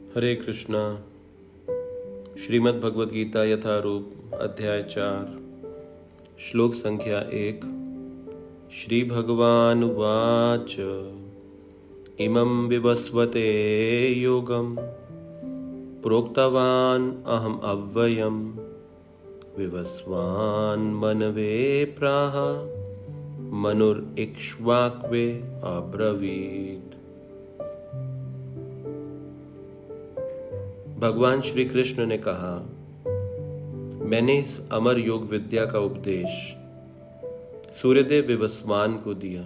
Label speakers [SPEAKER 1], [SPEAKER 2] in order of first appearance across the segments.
[SPEAKER 1] हरे कृष्णा। श्रीमद् भगवद गीता यथारूप अध्याय 4 श्लोक संख्या 1। श्री भगवान उवाच इमं विवस्वते योगं प्रोक्तवान् अहम् अव्ययं विवस्वान् मनवे प्राह मनुरिक्ष्वाक्वे अब्रवीत्। भगवान श्री कृष्ण ने कहा, मैंने इस अमर योग विद्या का उपदेश सूर्यदेव विवस्वान को दिया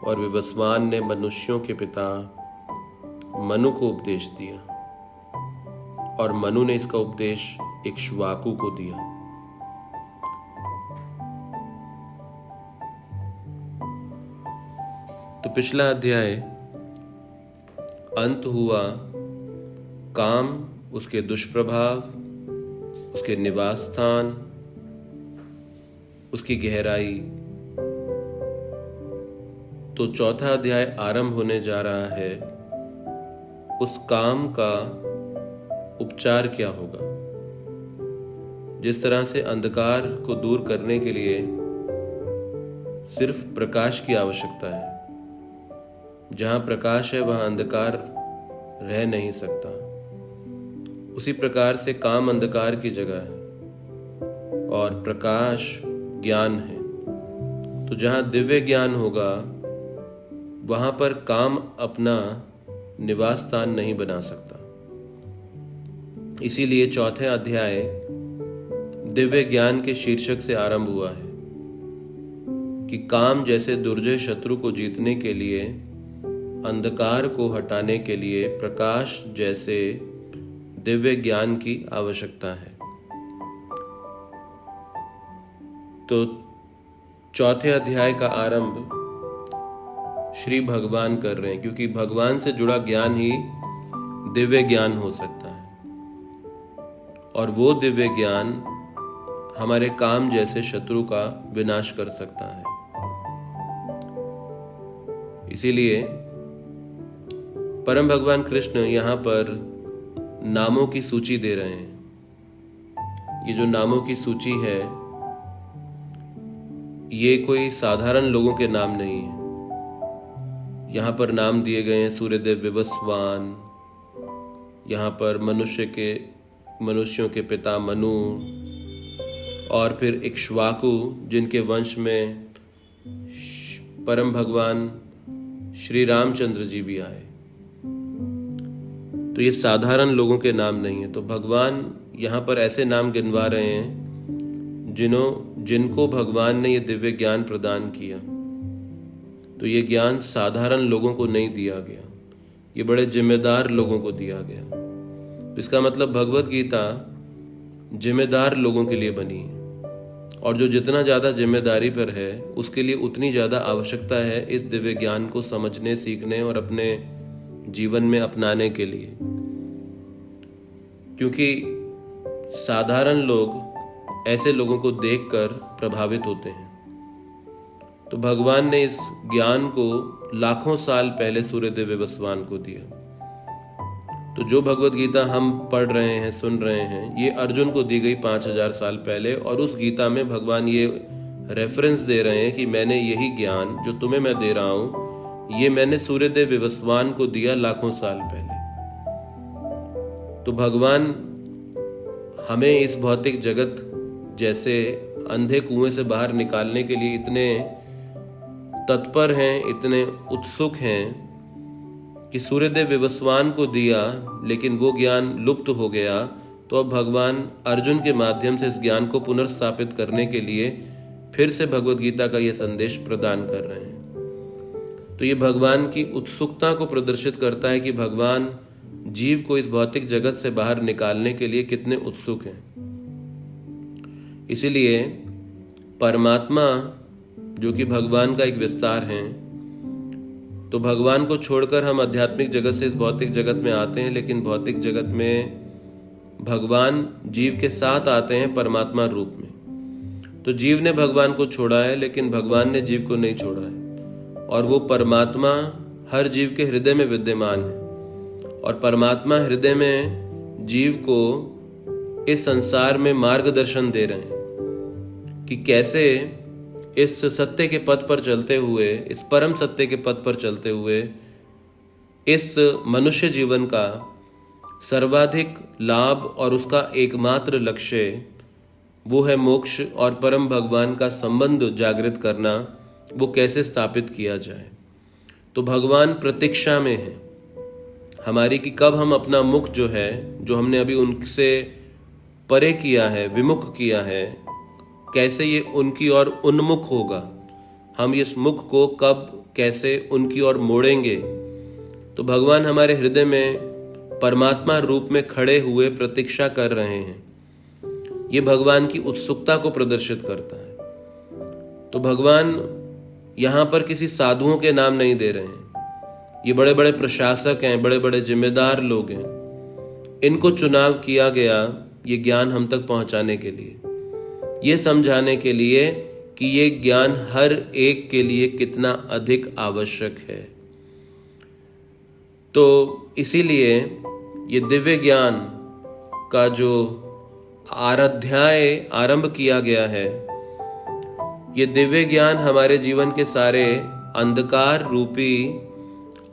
[SPEAKER 1] और विवस्वान ने मनुष्यों के पिता मनु को उपदेश दिया और मनु ने इसका उपदेश इक्ष्वाकु को दिया। तो पिछला अध्याय अंत हुआ काम, उसके दुष्प्रभाव, उसके निवास स्थान, उसकी गहराई। तो चौथा अध्याय आरंभ होने जा रहा है। उस काम का उपचार क्या होगा। जिस तरह से अंधकार को दूर करने के लिए सिर्फ प्रकाश की आवश्यकता है, जहां प्रकाश है वहां अंधकार रह नहीं सकता, उसी प्रकार से काम अंधकार की जगह है और प्रकाश ज्ञान है। तो जहां दिव्य ज्ञान होगा वहां पर काम अपना निवास स्थान नहीं बना सकता। इसीलिए चौथे अध्याय दिव्य ज्ञान के शीर्षक से आरंभ हुआ है कि काम जैसे दुर्जय शत्रु को जीतने के लिए, अंधकार को हटाने के लिए प्रकाश जैसे दिव्य ज्ञान की आवश्यकता है। तो चौथे अध्याय का आरंभ श्री भगवान कर रहे हैं, क्योंकि भगवान से जुड़ा ज्ञान ही दिव्य ज्ञान हो सकता है और वो दिव्य ज्ञान हमारे काम जैसे शत्रु का विनाश कर सकता है। इसीलिए परम भगवान कृष्ण यहां पर नामों की सूची दे रहे हैं। ये जो नामों की सूची है, ये कोई साधारण लोगों के नाम नहीं है। यहां पर नाम दिए गए हैं सूर्यदेव विवस्वान, यहां पर मनुष्यों के पिता मनु, और फिर इक्ष्वाकु जिनके वंश में परम भगवान श्री रामचंद्र जी भी आए। तो ये साधारण लोगों के नाम नहीं है। तो भगवान यहाँ पर ऐसे नाम गिनवा रहे हैं जिनको भगवान ने ये दिव्य ज्ञान प्रदान किया। तो ये ज्ञान साधारण लोगों को नहीं दिया गया, ये बड़े जिम्मेदार लोगों को दिया गया। तो इसका मतलब भगवत गीता जिम्मेदार लोगों के लिए बनी है, और जो जितना ज़्यादा जिम्मेदारी पर है उसके लिए उतनी ज़्यादा आवश्यकता है इस दिव्य ज्ञान को समझने, सीखने और अपने जीवन में अपनाने के लिए। क्योंकि साधारण लोग ऐसे लोगों को देखकर प्रभावित होते हैं। तो भगवान ने इस ज्ञान को लाखों साल पहले सूर्यदेव विवस्वान को दिया। तो जो भगवत गीता हम पढ़ रहे हैं, सुन रहे हैं, ये अर्जुन को दी गई 5000 साल पहले, और उस गीता में भगवान ये रेफरेंस दे रहे हैं कि मैंने यही ज्ञान जो तुम्हें मैं दे रहा हूं, ये मैंने सूर्यदेव विवस्वान को दिया लाखों साल पहले। तो भगवान हमें इस भौतिक जगत जैसे अंधे कुएं से बाहर निकालने के लिए इतने तत्पर हैं, इतने उत्सुक हैं कि सूर्यदेव विवस्वान को दिया, लेकिन वो ज्ञान लुप्त हो गया। तो अब भगवान अर्जुन के माध्यम से इस ज्ञान को पुनर्स्थापित करने के लिए फिर से भगवत गीता का ये संदेश प्रदान कर रहे हैं। तो ये भगवान की उत्सुकता को प्रदर्शित करता है कि भगवान जीव को इस भौतिक जगत से बाहर निकालने के लिए कितने उत्सुक हैं। इसीलिए परमात्मा, जो कि भगवान का एक विस्तार है, तो भगवान को छोड़कर हम आध्यात्मिक जगत से इस भौतिक जगत में आते हैं, लेकिन भौतिक जगत में भगवान जीव के साथ आते हैं परमात्मा रूप में। तो जीव ने भगवान को छोड़ा है, लेकिन भगवान ने जीव को नहीं छोड़ा है, और वो परमात्मा हर जीव के हृदय में विद्यमान है और परमात्मा हृदय में जीव को इस संसार में मार्गदर्शन दे रहे हैं कि कैसे इस सत्य के पथ पर चलते हुए, इस परम सत्य के पथ पर चलते हुए इस मनुष्य जीवन का सर्वाधिक लाभ और उसका एकमात्र लक्ष्य वो है मोक्ष और परम भगवान का संबंध जागृत करना, वो कैसे स्थापित किया जाए। तो भगवान प्रतीक्षा में है हमारी कि कब हम अपना मुख जो है, जो हमने अभी उनसे परे किया है, विमुख किया है, कैसे ये उनकी ओर उन्मुख होगा, हम इस मुख को कब कैसे उनकी ओर मोड़ेंगे। तो भगवान हमारे हृदय में परमात्मा रूप में खड़े हुए प्रतीक्षा कर रहे हैं। ये भगवान की उत्सुकता को प्रदर्शित करता है। तो भगवान यहाँ पर किसी साधुओं के नाम नहीं दे रहे हैं। ये बड़े बड़े प्रशासक हैं, बड़े बड़े जिम्मेदार लोग हैं। इनको चुनाव किया गया ये ज्ञान हम तक पहुंचाने के लिए, ये समझाने के लिए कि ये ज्ञान हर एक के लिए कितना अधिक आवश्यक है। तो इसीलिए ये दिव्य ज्ञान का जो अध्याय आरंभ किया गया है, ये दिव्य ज्ञान हमारे जीवन के सारे अंधकार रूपी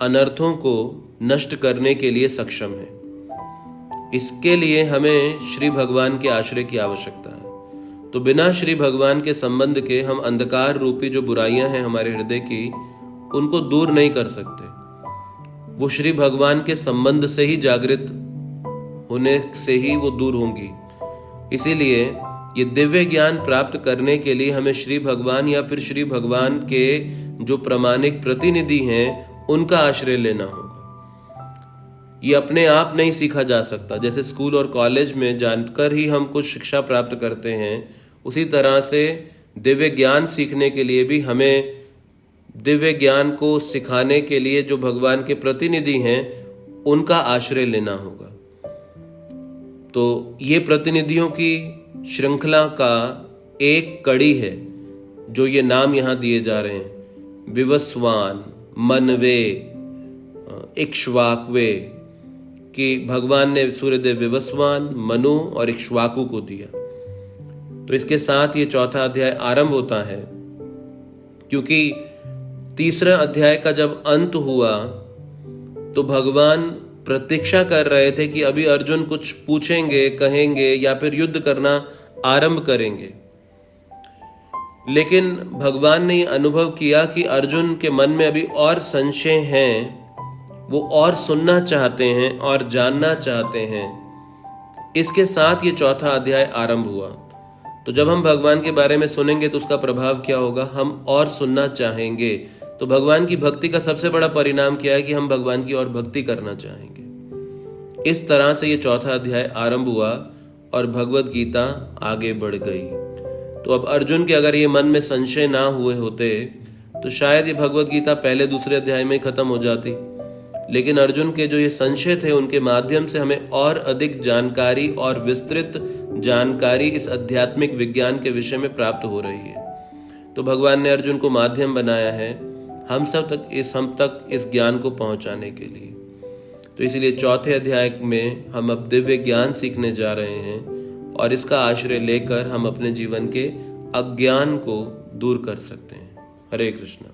[SPEAKER 1] अनर्थों को नष्ट करने के लिए सक्षम है। इसके लिए हमें श्री भगवान के आश्रय की आवश्यकता है। तो बिना श्री भगवान के संबंध के हम अंधकार रूपी जो बुराइयां हैं हमारे हृदय की, उनको दूर नहीं कर सकते। वो श्री भगवान के संबंध से ही जागृत होने से ही वो दूर होंगी। इसीलिए ये दिव्य ज्ञान प्राप्त करने के लिए हमें श्री भगवान या फिर श्री भगवान के जो प्रामाणिक प्रतिनिधि हैं उनका आश्रय लेना होगा। ये अपने आप नहीं सीखा जा सकता। जैसे स्कूल और कॉलेज में जानकर ही हम कुछ शिक्षा प्राप्त करते हैं, उसी तरह से दिव्य ज्ञान सीखने के लिए भी हमें दिव्य ज्ञान को सिखाने के लिए जो भगवान के प्रतिनिधि हैं उनका आश्रय लेना होगा। तो ये प्रतिनिधियों की श्रृंखला का एक कड़ी है जो ये नाम यहाँ दिए जा रहे हैं, विवस्वान, मनवे, इक्ष्वाकवे, कि भगवान ने सूर्यदेव विवस्वान, मनु और इक्ष्वाकु को दिया। तो इसके साथ ये चौथा अध्याय आरंभ होता है, क्योंकि तीसरा अध्याय का जब अंत हुआ तो भगवान प्रतीक्षा कर रहे थे कि अभी अर्जुन कुछ पूछेंगे, कहेंगे या फिर युद्ध करना आरंभ करेंगे। लेकिन भगवान ने अनुभव किया कि अर्जुन के मन में अभी और संशय हैं, वो और सुनना चाहते हैं और जानना चाहते हैं। इसके साथ ये चौथा अध्याय आरंभ हुआ। तो जब हम भगवान के बारे में सुनेंगे तो उसका प्रभाव क्या होगा, हम और सुनना चाहेंगे। तो भगवान की भक्ति का सबसे बड़ा परिणाम क्या है कि हम भगवान की और भक्ति करना चाहेंगे। इस तरह से ये चौथा अध्याय आरंभ हुआ और भगवत गीता आगे बढ़ गई। तो अब अर्जुन के अगर ये मन में संशय ना हुए होते तो शायद ये भगवत गीता पहले दूसरे अध्याय में खत्म हो जाती। लेकिन अर्जुन के जो ये संशय थे उनके माध्यम से हमें और अधिक जानकारी और विस्तृत जानकारी इस आध्यात्मिक विज्ञान के विषय में प्राप्त हो रही है। तो भगवान ने अर्जुन को माध्यम बनाया है हम तक इस ज्ञान को पहुंचाने के लिए। तो इसीलिए चौथे अध्याय में हम अब दिव्य ज्ञान सीखने जा रहे हैं और इसका आश्रय लेकर हम अपने जीवन के अज्ञान को दूर कर सकते हैं। हरे कृष्ण।